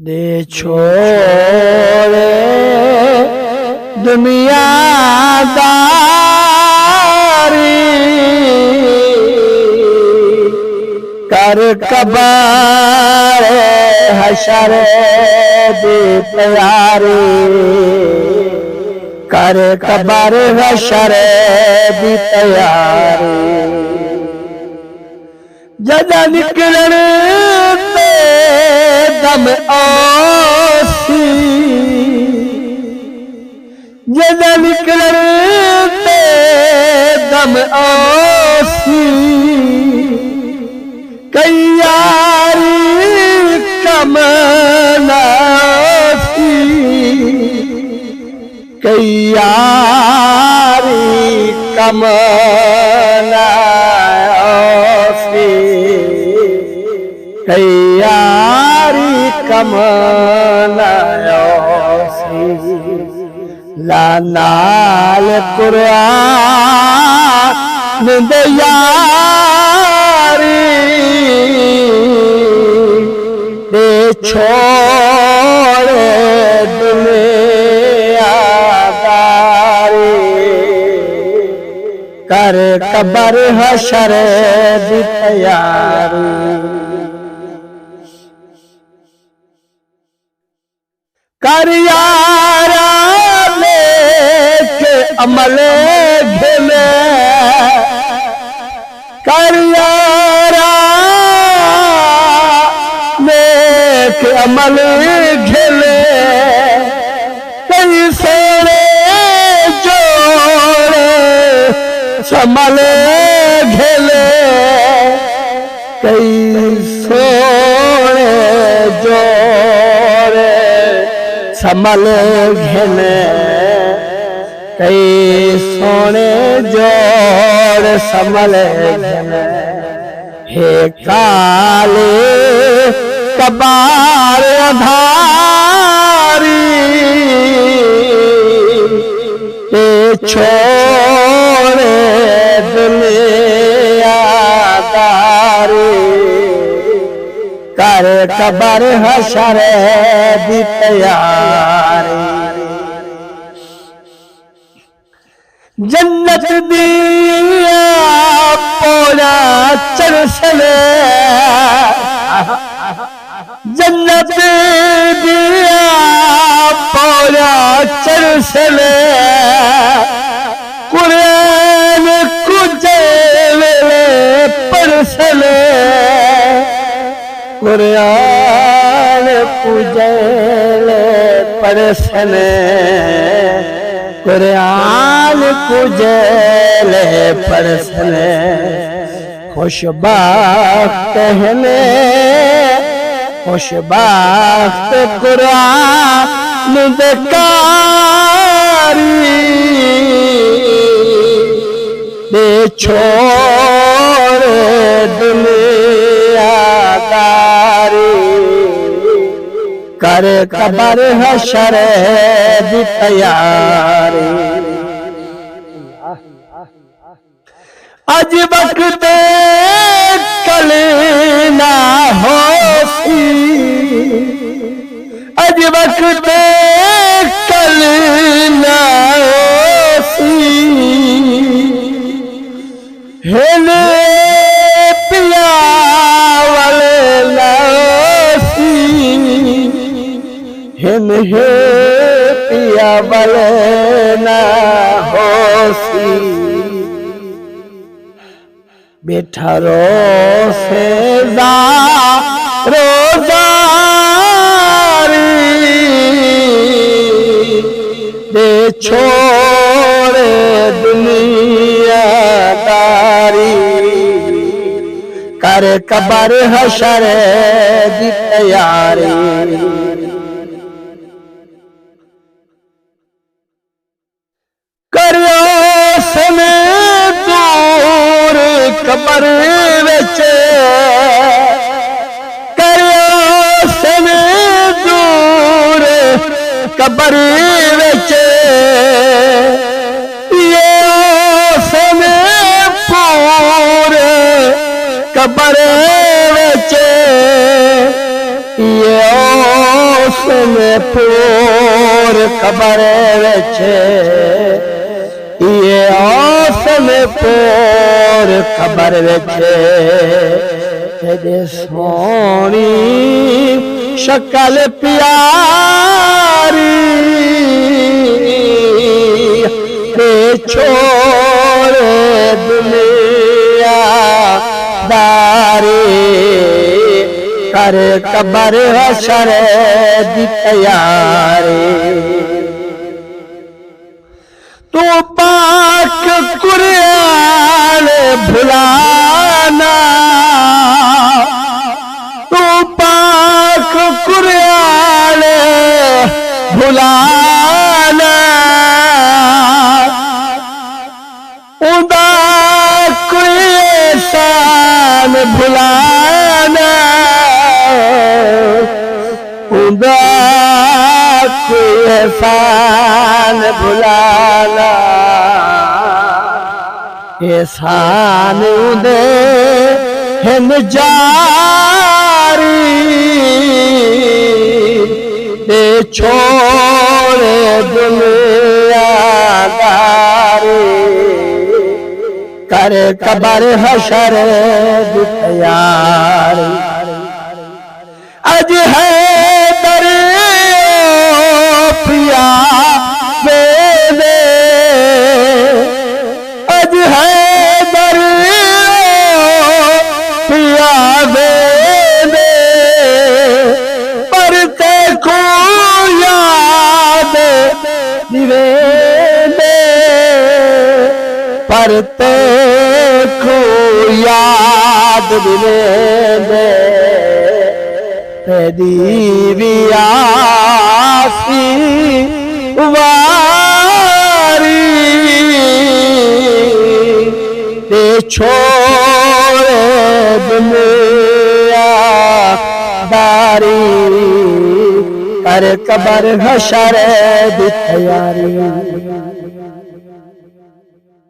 दे छोड़े दुनियादारी कर कबर हशर दी तैयारी कर कबर हशर दी तैयारी जदा निकलन ते दम आसी जदा निकलन ते दम आसी कई यारी कमनासी कई यारी कमनासी कई यारी कमनासी लानाल कुरान दे यारी दे छोड़े दुनियादारी कर कबर हशर दी तैयारी कर यारा लेके अमल घिले कर यारा लेके अमल घिले कई सोने जोड़े संभल घिले कई सोने जोड़े संभल घिले कई सोने जोड़ संभल घिले हे काले कबार आधारी ते छोड़े दुनियादारी कर कबर हशर दी तैयारी जन्नत दिया पोड़ा चरसले जन्नत दिया पोड़ा चरसले कुरान कुजले परसले कुरान कुजले परसले कुरान कुजले परसले खुशबख्त कहने खुशबख्त कुरान बेकारी दे छोड़े दुनियादारी कर कबर हशर दी तैयारी अज वक्त कल ना होसी अज वक्त कल ना होसी हेले पिया वाले लासी हिन हे पिया वाले ना होसी बैठा रोसे रोजारी दे छोड़े दुनियादारी कर कबर हशर दी तैयारी करियो सने दूर कबर विच करियो सने दूर कबर विच ये सने पूरे कबर विच ये में पूर कबर विच ये आस में पूर कबर विच तेरे सोनी शक्ल प्यारी ते छोड़े दुनिया दारी कर कबर हशर दी तैयारी तू पाक कुरान भुलाना तू पाक कुरान भुलाना उदा कोई एहसान भुलाना उदा कोई एहसान भुलाना एहसान उदे हिन जारी ते छोड़े दुनियादारी कर कबर हशर दी तैयारी अज है पिया बेदे अज है पिया बेदे पर ते को याद दिवेदे पर ते को याद दिवेदे तेरी आसी वारी ते छोड़े दुनिया दारी कर कबर हशर दी तैयारी।